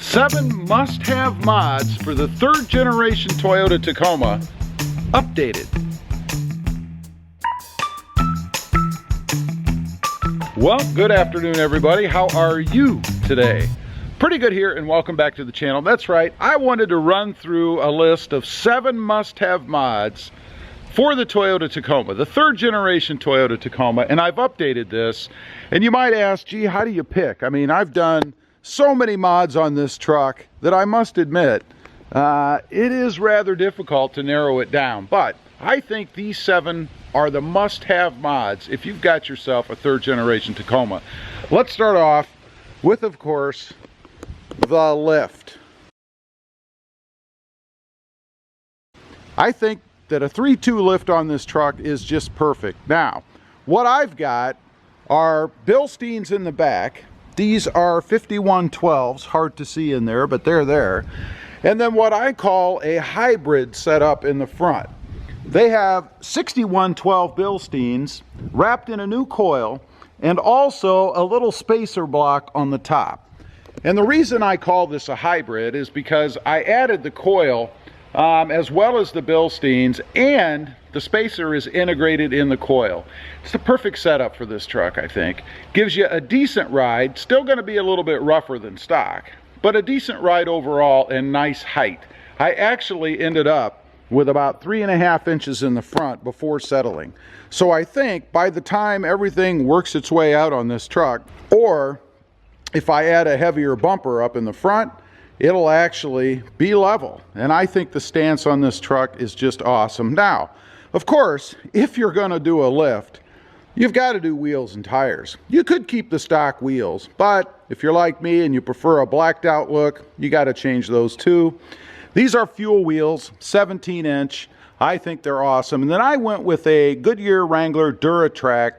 7 must-have mods for the 3rd generation Toyota Tacoma, updated. Well, good afternoon everybody. How are you today? Pretty good here, and welcome back to the channel. That's right, I wanted to run through a list of 7 must-have mods for the Toyota Tacoma, the 3rd generation Toyota Tacoma, and I've updated this. And you might ask, gee, how do you pick? I mean, I've done so many mods on this truck that I must admit, it is rather difficult to narrow it down. But I think these 7 are the must-have mods if you've got yourself a 3rd generation Tacoma. Let's start off with, of course, the lift. I think that a 3.2 lift on this truck is just perfect. Now, what I've got are Bilsteins in the back. These are 5112s, hard to see in there, but they're there. And then what I call a hybrid setup in the front. They have 6112 Bilsteins wrapped in a new coil and also a little spacer block on the top. And the reason I call this a hybrid is because I added the coil as well as the Bilsteins, and the spacer is integrated in the coil. It's the perfect setup for this truck, I think. Gives you a decent ride, still going to be a little bit rougher than stock, but a decent ride overall and nice height. I actually ended up with about 3.5 inches in the front before settling. So I think by the time everything works its way out on this truck, or if I add a heavier bumper up in the front, it'll actually be level. And I think the stance on this truck is just awesome. Now, of course, if you're going to do a lift, you've got to do wheels and tires. You could keep the stock wheels, but if you're like me and you prefer a blacked out look, you got to change those too. These are fuel wheels, 17-inch. I think they're awesome. And then I went with a Goodyear Wrangler DuraTrack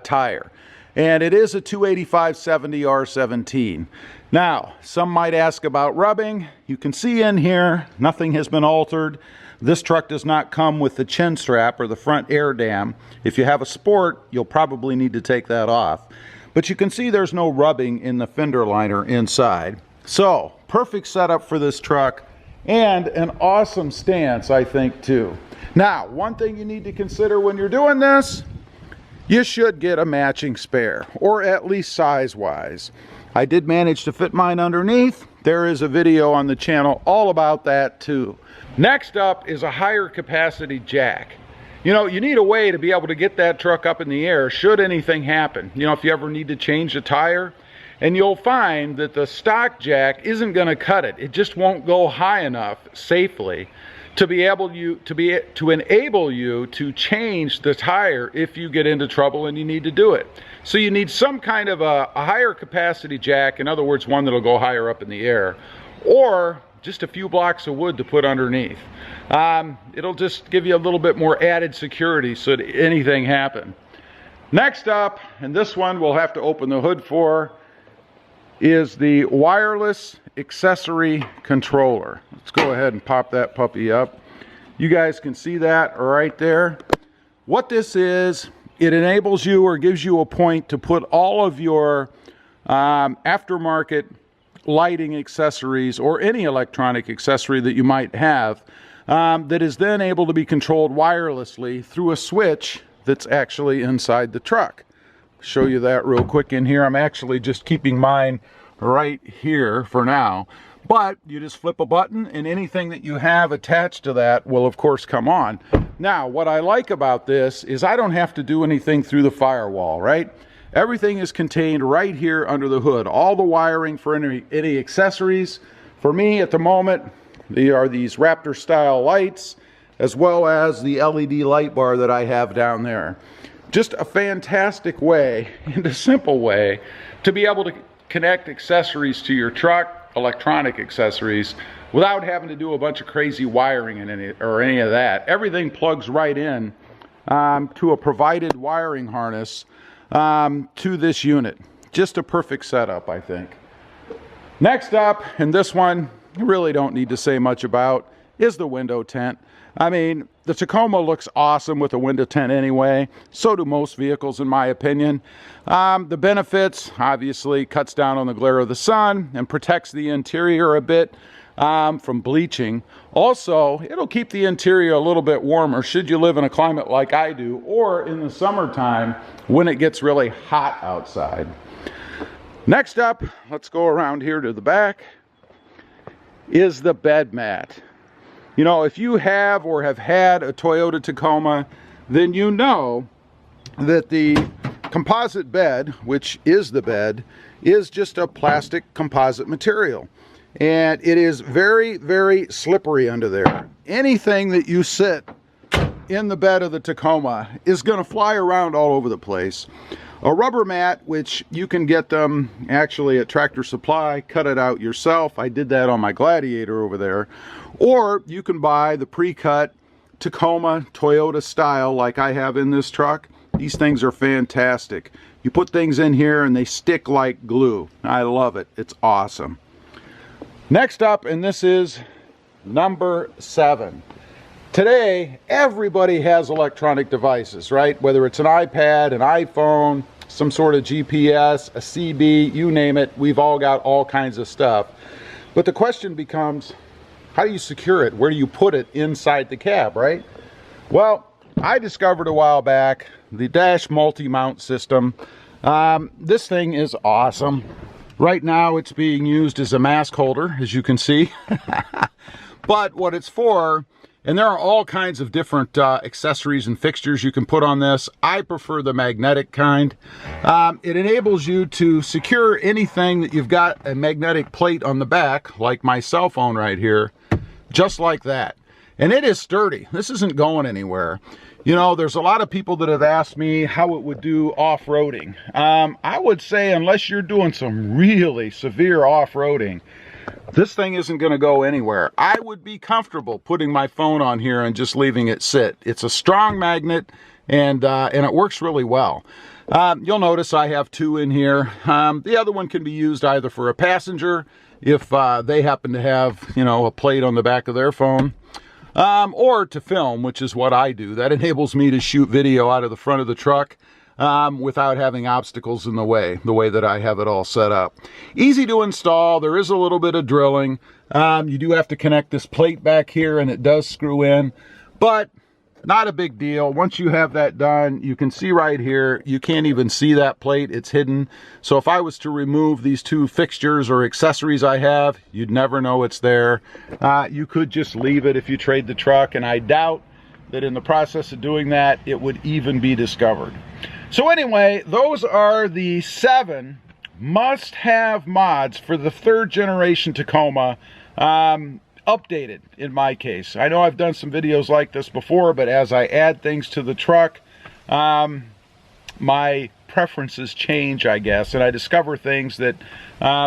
tire. And it is a 285/70 R17. Now, some might ask about rubbing. You can see in here, nothing has been altered. This truck does not come with the chin strap or the front air dam. If you have a Sport, you'll probably need to take that off. But you can see there's no rubbing in the fender liner inside. So, perfect setup for this truck, and an awesome stance, I think, too. Now, one thing you need to consider when you're doing this, you should get a matching spare, or at least size-wise. I did manage to fit mine underneath. There is a video on the channel all about that too. Next up is a higher capacity jack. You know, you need a way to be able to get that truck up in the air should anything happen. You know, if you ever need to change a tire, and you'll find that the stock jack isn't going to cut it. It just won't go high enough safely to enable you to change the tire if you get into trouble and you need to do it. So you need some kind of a higher capacity jack, in other words, one that'll go higher up in the air, or just a few blocks of wood to put underneath. It'll just give you a little bit more added security so that anything happen. Next up, and this one we'll have to open the hood for, is the wireless accessory controller. Let's go ahead and pop that puppy up. You guys can see that right there. What this is, it enables you or gives you a point to put all of your aftermarket lighting accessories or any electronic accessory that you might have that is then able to be controlled wirelessly through a switch that's actually inside the truck. Show you that real quick in here. I'm actually just keeping mine right here for now, but you just flip a button and anything that you have attached to that will of course come on. Now, what I like about this is I don't have to do anything through the firewall, right? Everything is contained right here under the hood. All the wiring for any accessories. For me at the moment, they are these Raptor style lights, as well as the LED light bar that I have down there. Just a fantastic way, and a simple way, to be able to connect accessories to your truck, electronic accessories, without having to do a bunch of crazy wiring and any of that. Everything plugs right in to a provided wiring harness to this unit. Just a perfect setup, I think. Next up, and this one you really don't need to say much about, is the window tint. I mean, the Tacoma looks awesome with a window tint anyway. So do most vehicles, in my opinion. The benefits, obviously, cuts down on the glare of the sun and protects the interior a bit from bleaching. Also, it'll keep the interior a little bit warmer should you live in a climate like I do, or in the summertime when it gets really hot outside. Next up, let's go around here to the back, is the bed mat. You know, if you have or have had a Toyota Tacoma, then you know that the composite bed, which is the bed, is just a plastic composite material. And it is very, very slippery under there. Anything that you sit in the bed of the Tacoma is going to fly around all over the place. A rubber mat, which you can get them actually at Tractor Supply, cut it out yourself. I did that on my Gladiator over there. Or you can buy the pre-cut Tacoma Toyota style like I have in this truck. These things are fantastic. You put things in here and they stick like glue. I love it. It's awesome. Next up, and this is number 7. Today, everybody has electronic devices, right? Whether it's an iPad, an iPhone, some sort of GPS, a CB, you name it. We've all got all kinds of stuff. But the question becomes, how do you secure it? Where do you put it inside the cab, right? Well, I discovered a while back the dash multi-mount system. This thing is awesome. Right now it's being used as a mask holder, as you can see. But what it's for, and there are all kinds of different accessories and fixtures you can put on this. I prefer the magnetic kind. It enables you to secure anything that you've got a magnetic plate on the back, like my cell phone right here, just like that. And it is sturdy. This isn't going anywhere. You know, there's a lot of people that have asked me how it would do off-roading. I would say unless you're doing some really severe off-roading, this thing isn't going to go anywhere. I would be comfortable putting my phone on here and just leaving it sit. It's a strong magnet, and it works really well. You'll notice I have 2 in here. The other one can be used either for a passenger, if they happen to have, you know, a plate on the back of their phone, or to film, which is what I do. That enables me to shoot video out of the front of the truck without having obstacles in the way that I have it all set up. Easy to install. There is a little bit of drilling. You do have to connect this plate back here, and it does screw in, but not a big deal. Once you have that done, you can see right here, you can't even see that plate. It's hidden. So if I was to remove these 2 fixtures or accessories I have, you'd never know it's there. You could just leave it if you trade the truck, and I doubt that in the process of doing that, it would even be discovered. So anyway, those are the 7 must-have mods for the 3rd generation Tacoma, updated in my case. I know I've done some videos like this before, but as I add things to the truck, my preferences change, I guess, and I discover things that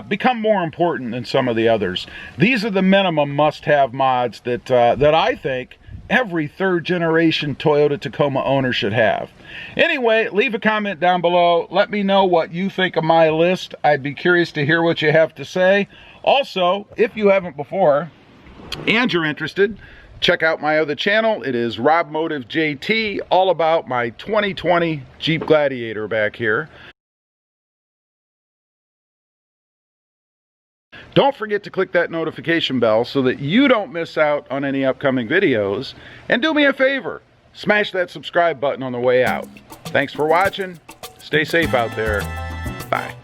become more important than some of the others. These are the minimum must-have mods that I think every 3rd generation Toyota Tacoma owner should have. Anyway, leave a comment down below. Let me know what you think of my list. I'd be curious to hear what you have to say. Also, if you haven't before and you're interested, check out my other channel. It is RobMotive JT, all about my 2020 Jeep Gladiator back here. Don't forget to click that notification bell so that you don't miss out on any upcoming videos. And do me a favor, smash that subscribe button on the way out. Thanks for watching. Stay safe out there. Bye.